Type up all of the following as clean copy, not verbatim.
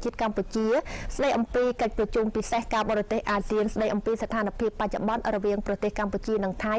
ជាតិកម្ពុជាស្ដីអំពីកិច្ចប្រជុំពិសេសការបរទេសអាស៊ានស្ដីអំពីស្ថានភាពបច្ចុប្បន្នរវាងប្រទេសកម្ពុជានិងថៃ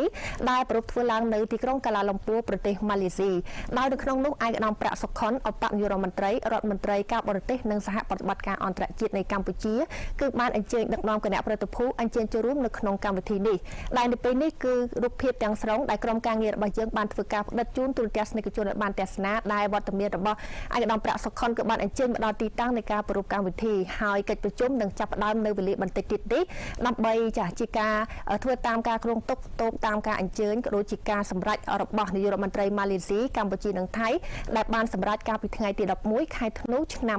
ដែលប្រពធ្វើឡើងនៅទីក្រុងកាឡាឡុំពួរប្រទេសម៉ាឡេស៊ីដោយនៅក្នុងនោះឯកឧត្តមប្រាក់សុខុនអបនាយករដ្ឋមន្ត្រីរដ្ឋមន្ត្រីការបរទេសនិងសហប្រតិបត្តិការអន្តរជាតិនៃកម្ពុជាគឺបានអញ្ជើញដឹកនាំគណៈប្រតិភូអញ្ជើញចូលរួមនៅក្នុងកម្មវិធីនេះដែលនៅពេលនេះគឺរូបភាពទាំងស្រុងដែលក្រុមការងាររបស់យើងបានធ្វើការផ្ដិតជូនទូរទស្សនិកជនឲ្យបានទស្សនាដែលវត្តមានរបស់ឯកឧត្តមប្រាក់សុខុនគឺបានអញ្ជើញមកដល់ទីតាំងនៃការប្រពៃកម្មវិធីហើយកិច្ចប្រជុំនឹងចាប់ផ្ដើមនៅវេលាបន្តិចទៀតនេះដើម្បីជាការធ្វើតាមការគ្រោងទុកតាមការអញ្ជើញក៏ដូចជាការសម្រេចរបស់នាយករដ្ឋមន្ត្រីម៉ាឡេស៊ីកម្ពុជានិងថៃដែលបានសម្រេចកាលពីថ្ងៃទី11ខែធ្នូឆ្នាំ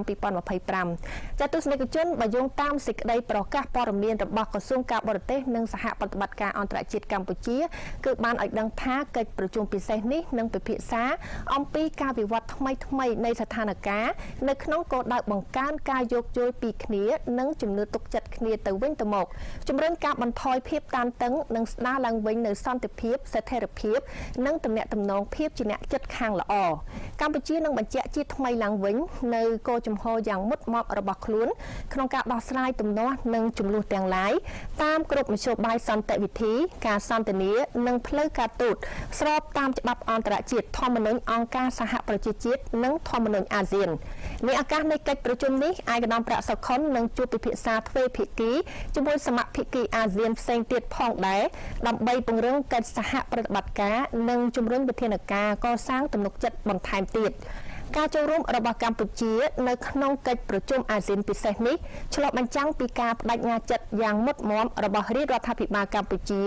2025ចាទស្សនិកជនបើយោងតាមសេចក្តីប្រកាសព័ត៌មានរបស់ក្រសួងការបរទេសនិងសហប្រតិបត្តិការអន្តរជាតិកម្ពុជាគឺបានឲ្យដឹងថាកិច្ចប្រជុំពិសេសនេះនឹងពិភាក្សាអំពីការវិវត្តថ្មីនៃស្ថានភាពនៅក្នុងគោលដៅបង្កើនការយោគយល់ពីគ្នានិងជំនឿទុកចិត្តគ្នាទៅវិញទៅមកជំរុញការបន្ថយភាពតានតឹងនិងស្ដារឡើងវិញនូវសន្តិភាពស្ថិរភាពនិងទំនាក់ទំនងភាពជាអ្នកចិត្តខាងល្អកម្ពុជានឹងបញ្ជាក់ជាថ្មីឡើងវិញនៅគោលជំហរយ៉ាងមុតមមរបស់ខ្លួនក្នុងការដោះស្រាយទំនាស់និងចំនួនទាំងឡាយតាមគ្រប់មធ្យោបាយសន្តិវិធីការសន្ទនានិងផ្លូវការទូតស្របតាមច្បាប់អន្តរជាតិធម្មនុញ្ញអង្គការសហប្រជាជាតិនិងធម្មនុញ្ញអាស៊ានในឱកាសនៃកិច្ចប្រជុំនេះឯកឧត្តមប្រាក់សុខុននឹងជួបពិភាក្សាទ្វេភាគីជាមួយសមាភិកីអាស៊ានផ្សេងទៀតផងដែរដើម្បីពង្រឹងកិច្ចសហប្រតិបត្តិការនិងជំរុញវិធានការកសាងទំនុកចិត្តបន្ថែមទៀតការចូលរួមរបស់កម្ពុជានៅក្នុងកិច្ចប្រជុំអាស៊ានពិសេសនេះឆ្លុះបញ្ចាំងពីការបដិញ្ញាចិត្តយ៉ាងមុតមមរបស់រាជរដ្ឋាភិបាលកម្ពុជា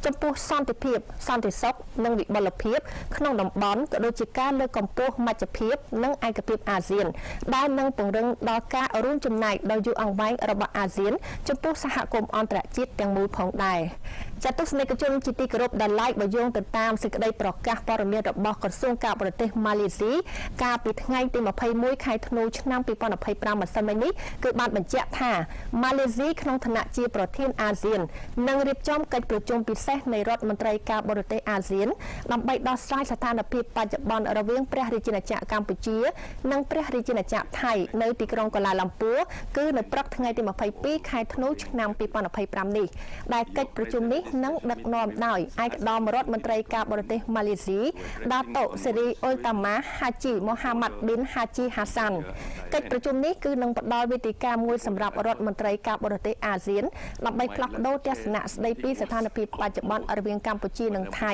ចំពោះសន្តិភាពសន្តិសុខនិងវិបុលភាពក្នុងតំបន់ក៏ដូចជាការលើកកម្ពស់មជ្ឈភាពនិងឯកភាពអាស៊ានដែលនឹងពង្រឹងដល់ការរួមចំណែកដ៏យូរអង្វែងរបស់អាស៊ានចំពោះសហគមន៍អន្តរជាតិទាំងមូលផងដែរចាទស្សនិកជនជាទីគោរពដែលឡាយបើយោងទៅតាមសេចក្តីប្រកាសព័ត៌មានរបស់ក្រសួងការបរទេសម៉ាឡេស៊ីកាលពីថ្ងៃទី21ខែធ្នូឆ្នាំ2025ម្សិលមិញនេះគឺបានបញ្ជាក់ថាម៉ាឡេស៊ីក្នុងឋានៈជាប្រធានអាស៊ាននឹងរៀបចំកិច្ចប្រជុំពិសេសនៃរដ្ឋមន្ត្រីការបរទេសអាស៊ានដើម្បីដោះស្រាយស្ថានភាពបច្ចុប្បន្នរវាងព្រះរាជាណាចក្រកម្ពុជានិងព្រះរាជាណាចក្រថៃនៅទីក្រុងកាឡាឡំពួរគឺនៅព្រឹកថ្ងៃទី22ខែធ្នូឆ្នាំ2025នេះដែលកិច្ចប្រជុំនេះនឹងដឹកនាំដោយឯកឧត្តមរដ្ឋមន្ត្រីការបរទេសម៉ាឡេស៊ីដាតូសេរីអ៊ុលតាម៉ាហាជីមូហាម៉ាត់ប៊ីនហាជីហាសាន់កិច្ចប្រជុំនេះគឺនឹងផ្ដល់វេទិកាមួយសម្រាប់រដ្ឋមន្ត្រីការបរទេសអាស៊ានដើម្បីផ្លាស់ប្ដូរទស្សនៈស្ដីពីស្ថានភាពបច្ចុប្បន្នរវាងកម្ពុជានិងថៃ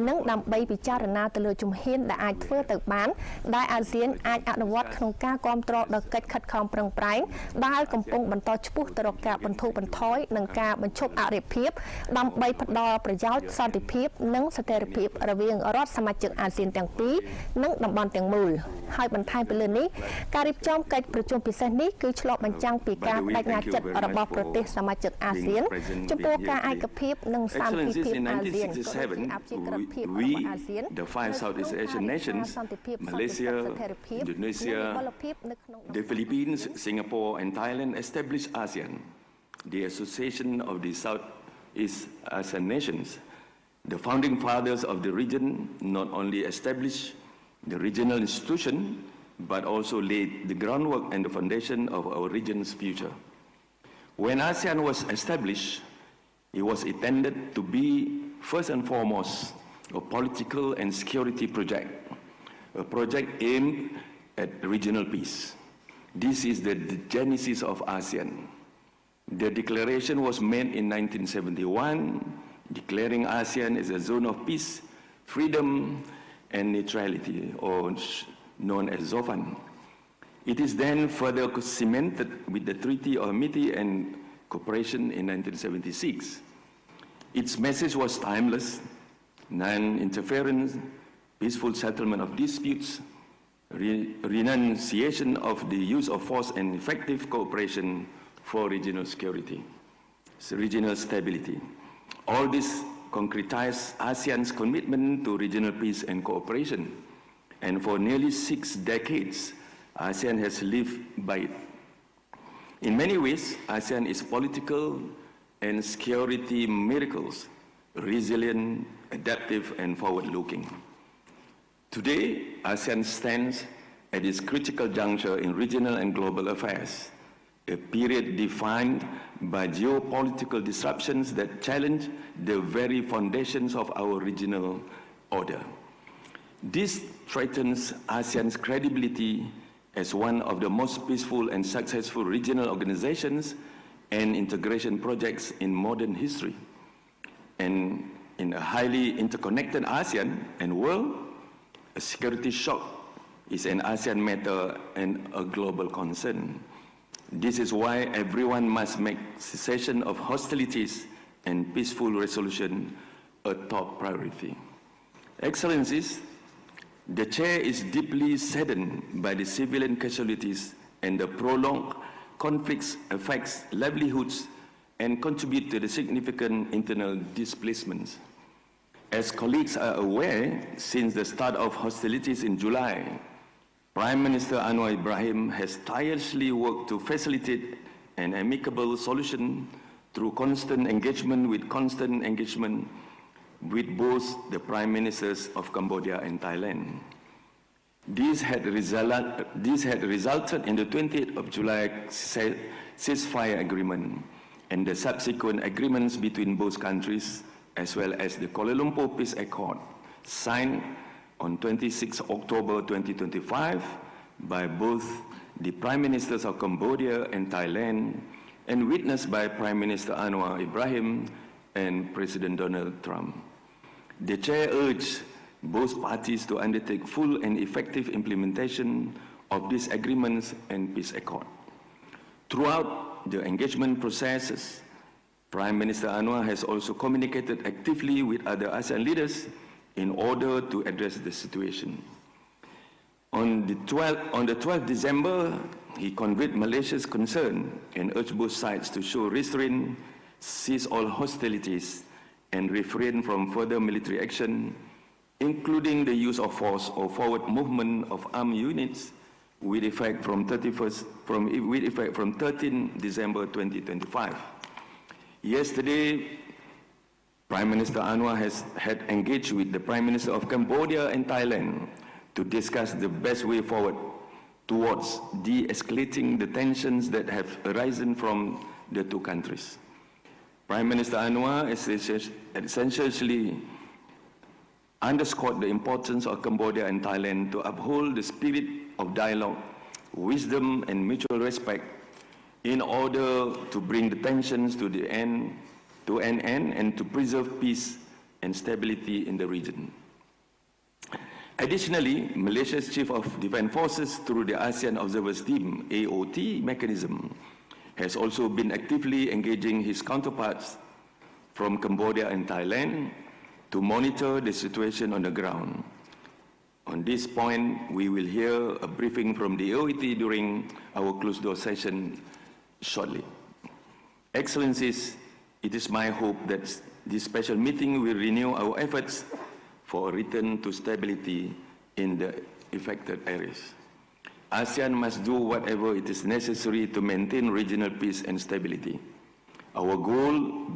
និងដើម្បីពិចារណាទៅលើជំហានដែលអាចធ្វើទៅបានដែលអាស៊ានអាចអនុវត្តក្នុងការគាំទ្រដល់កិច្ចខិតខំប្រឹងប្រែងដែលកំពុងបន្តឆ្ពោះទៅរកការបន្ធូរបន្ថយនិងការបញ្ឈប់អរិភាពដើម្បីផ្ដល់ប្រយោជន៍សន្តិភាពនិងស្ថិរភាពរវាងរដ្ឋសមាជិកអាស៊ានទាំងពីរនិងតំបន់ទាំងមូលហើយបន្ថែមពីលើនេះការរៀបចំកិច្ចប្រជុំពិសេសនេះគឺឆ្លុះបញ្ចាំងពីការបដិញ្ញាចិត្តរបស់ប្រទេសសមាជិកអាស៊ានចំពោះការឯកភាពនិងសន្តិភាពអាស៊ានអភិក្រិតភាពរបស់អាស៊ាន the five Southeast Asian nations Malaysia Indonesia the Philippines Singapore and Thailand established ASEAN the association of the Southeast Asian nations the founding fathers of the region not only established the regional institution but also laid the groundwork and the foundation of our region's future. When ASEAN was established, it was intended to be first and foremost a political and security project, a project aimed at regional peace. This is the genesis of ASEAN. The declaration was made in 1971, declaring ASEAN as a zone of peace, freedom, and neutrality, or known as ZOFAN. It is then further cemented with the Treaty of Amity and Cooperation in 1976. Its message was timeless: non-interference, peaceful settlement of disputes, renunciation of the use of force, and effective cooperation for regional security, regional stability. All this concretized ASEAN's commitment to regional peace and cooperation. And for nearly 6 decades, ASEAN has lived by it. In many ways, ASEAN is political and security miracles, resilient, adaptive, and forward-looking. Today, ASEAN stands at its critical juncture in regional and global affairs, a period defined by geopolitical disruptions that challenge the very foundations of our regional order. This threatens ASEAN's credibility as one of the most peaceful and successful regional organizations and integration projects in modern history. And in a highly interconnected ASEAN and world, a security shock is an ASEAN matter and a global concern. This is why everyone must make cessation of hostilities and peaceful resolution a top priority. Excellencies, the Chair is deeply saddened by the civilian casualties and the prolonged conflicts affects livelihoods and contribute to the significant internal displacements. As colleagues are aware, since the start of hostilities in July, Prime Minister Anwar Ibrahim has tirelessly worked to facilitate an amicable solution through constant engagement with both the Prime Ministers of Cambodia and Thailand. This had resulted in the 20th of July ceasefire agreement and the subsequent agreements between both countries, as well as the Kuala Lumpur Peace Accord, signed on 26 October 2025 by both the Prime Ministers of Cambodia and Thailand, and witnessed by Prime Minister Anwar Ibrahim and President Donald Trump. The Chair urged both parties to undertake full and effective implementation of these agreements and peace accord. Throughout the engagement processes, Prime Minister Anwar has also communicated actively with other ASEAN leaders in order to address the situation. On the 12th December, he conveyed Malaysia's concern and urged both sides to show restraint, cease all hostilities, and refrain from further military action, including the use of force or forward movement of armed units with effect from 13 December 2025. Yesterday, Prime Minister Anwar had engaged with the Prime Minister of Cambodia and Thailand to discuss the best way forward towards de-escalating the tensions that have arisen from the two countries. Prime Minister Anwar essentially underscored the importance of Cambodia and Thailand to uphold the spirit of dialogue, wisdom, and mutual respect in order to bring the tensions to an end and to preserve peace and stability in the region. Additionally, Malaysia's Chief of Defence Forces, through the ASEAN Observers Team (AOT) mechanism, has also been actively engaging his counterparts from Cambodia and Thailand to monitor the situation on the ground. On this point, we will hear a briefing from the AOT during our closed-door session shortly. Excellencies, it is my hope that this special meeting will renew our efforts for a return to stability in the affected areas. ASEAN must do whatever it is necessary to maintain regional peace and stability. Our goal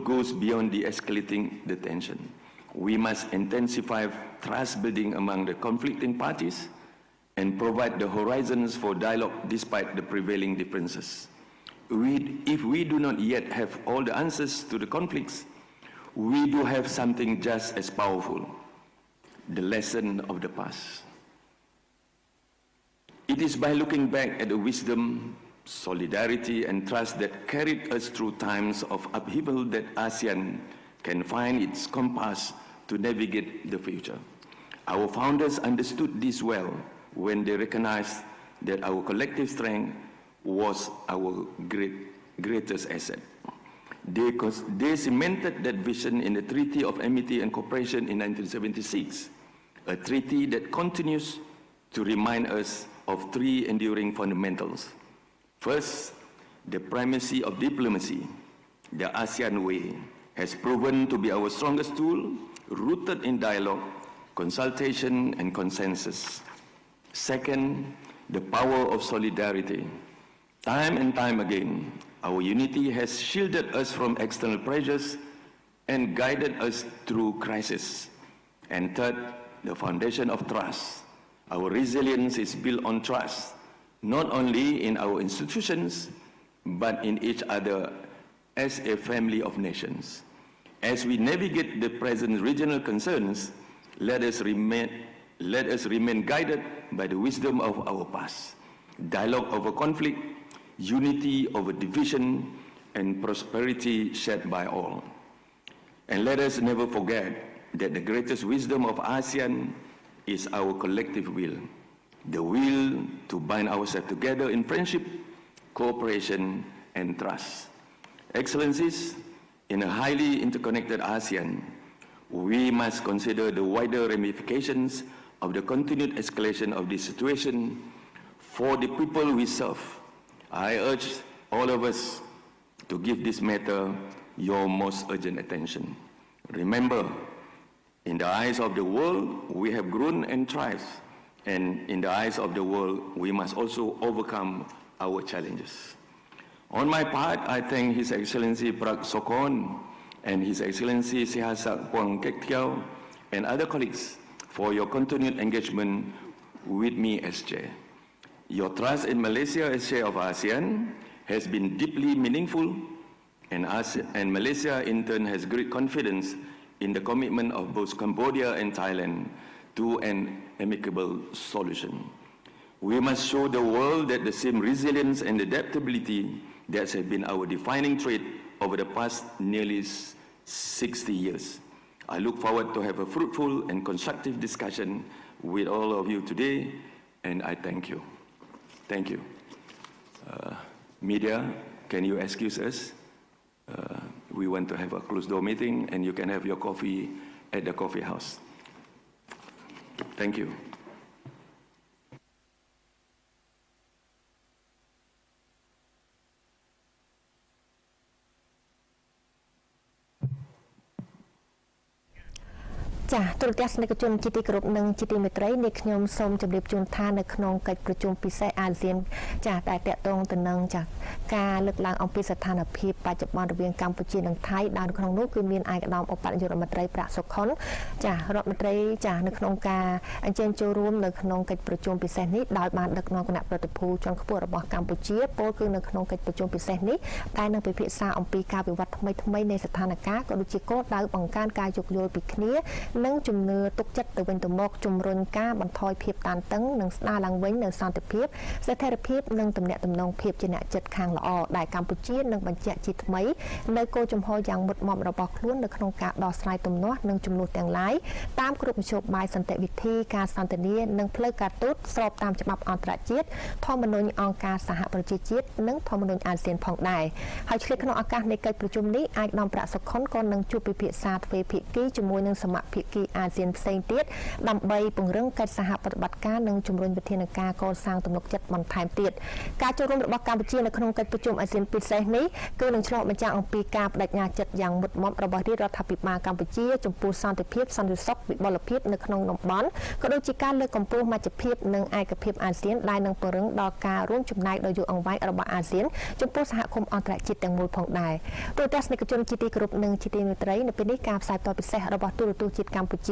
goes beyond de-escalating the tension. We must intensify trust building among the conflicting parties and provide the horizons for dialogue despite the prevailing differences. If we do not yet have all the answers to the conflicts, we do have something just as powerful, the lesson of the past. It is by looking back at the wisdom, solidarity, and trust that carried us through times of upheaval that ASEAN can find its compass to navigate the future. Our founders understood this well when they recognized that our collective strength was our greatest asset. They cemented that vision in the Treaty of Amity and Cooperation in 1976, a treaty that continues to remind us of three enduring fundamentals. First, the primacy of diplomacy. The ASEAN way has proven to be our strongest tool, rooted in dialogue, consultation, and consensus. Second, the power of solidarity. Time and time again, our unity has shielded us from external pressures and guided us through crisis. And third, the foundation of trust. Our resilience is built on trust, not only in our institutions, but in each other as a family of nations. As we navigate the present regional concerns, let us remain guided by the wisdom of our past, dialogue over conflict, unity over division, and prosperity shared by all. And let us never forget that the greatest wisdom of ASEAN is our collective will, the will to bind ourselves together in friendship, cooperation, and trust. Excellencies, in a highly interconnected ASEAN, we must consider the wider ramifications of the continued escalation of this situation for the people we serve. I urge all of us to give this matter your most urgent attention. Remember, in the eyes of the world, we have grown and thrived, and in the eyes of the world, we must also overcome our challenges. On my part, I thank His Excellency Prak Sokon and His Excellency Sihasak Puang Kek Tiao and other colleagues for your continued engagement with me as Chair. Your trust in Malaysia as Chair of ASEAN has been deeply meaningful, and Malaysia in turn has great confidence in the commitment of both Cambodia and Thailand to an amicable solution. We must show the world that the same resilience and adaptability that has been our defining trait over the past nearly 60 years. I look forward to have a fruitful and constructive discussion with all of you today, and I thank you. Thank you. Media, can you excuse us? We want to have a closed-door meeting, and you can have your coffee at the coffee house. Thank you. Cha, ទូរទស្សនិកជនជាទីគោរពនិងជាទីមេត្រីនេះខ្ញុំសូមជម្រាបជូនថានៅក្នុងកិច្ចប្រជុំពិសេសអាស៊ានចាតែតកតងទៅនឹងចាការលើកឡើងអំពីស្ថានភាពបច្ចុប្បន្នរវាងកម្ពុជានិងថៃដែលក្នុងនោះគឺមានឯកឧត្តមឧបនាយករដ្ឋមន្ត្រីប្រាក់សុខុនចារដ្ឋមន្ត្រីចានៅក្នុងការអញ្ជើញចូលរួមនៅក្នុងកិច្ចប្រជុំពិសេសនេះដោយបានដឹកនាំគណៈប្រតិភូជាន់ខ្ពស់របស់កម្ពុជាពលគឺនៅក្នុងកិច្ចប្រជុំពិសេសនេះដែលនឹងពិភាក្សាអំពីការវិវត្តថ្មីៗនៃស្ថានភាពក៏ដូចជាគោលដៅបង្កើនការយោគយល់ពីគ្នានិងជំនឿទុកចិត្តទៅវិញទៅមកជំរុញការបន្ថយភាពតានតឹងនិងស្ដារឡើងវិញនៅសន្តិភាពស្ថិរភាពនិងទំនាក់ទំនងភាពជាអ្នកចិត្តខាងល្អដែលកម្ពុជានឹងបញ្ជាក់ជាថ្មីនៅគោលចំហយ៉ាងមុតមមរបស់ខ្លួននៅក្នុងការដោះស្រាយទំនាស់និងចំនួនទាំងឡាយតាមគ្រប់មធ្យោបាយសន្តិវិធីការសន្ទនានិងផ្លូវការទូតស្របតាមច្បាប់អន្តរជាតិធម្មនុញ្ញអង្គការសហប្រជាជាតិនិងធម្មនុញ្ញអាស៊ានផងដែរហើយឆ្លៀតក្នុងឱកាសនៃកិច្ចប្រជុំនេះឯកឧត្តមប្រាក់សុខុនក៏នឹងជួបពិភាក្សាទ្វេភាគីជាមួយនឹងសមាភាគីអាស៊ានផ្សេងទៀតដើម្បីពង្រឹងកិច្ចសហប្រតិបត្តិការនិងជំរុញវិធានការកសាងទំនុកចិត្តបន្ថែមទៀតការចូលរួមរបស់កម្ពុជានៅក្នុងកិច្ចប្រជុំអាស៊ានពិសេសនេះគឺនឹងឆ្លុះបញ្ចាំងអំពីការបដិញ្ញាចិត្តយ៉ាងមុតមមរបស់រាជរដ្ឋាភិបាលកម្ពុជាចំពោះសន្តិភាពសន្តិសុខវិបុលភាពនៅក្នុងតំបន់ក៏ដូចជាការលើកកម្ពស់មជ្ឈភាពនិងឯកភាពអាស៊ានដែលនឹងពង្រឹងដល់ការរួមចំណែកដ៏យូរអង្វែងរបស់អាស៊ានចំពោះសហគមន៍អន្តរជាតិទាំងមូលផងដែរទូរទស្សនិកជនជាទីគោរពនិងជាទីមេត្រីនៅពេលនេះការផ្សាយតពិសេសរបស់ទូរទស្សន៍ជាតិកម្ពុជា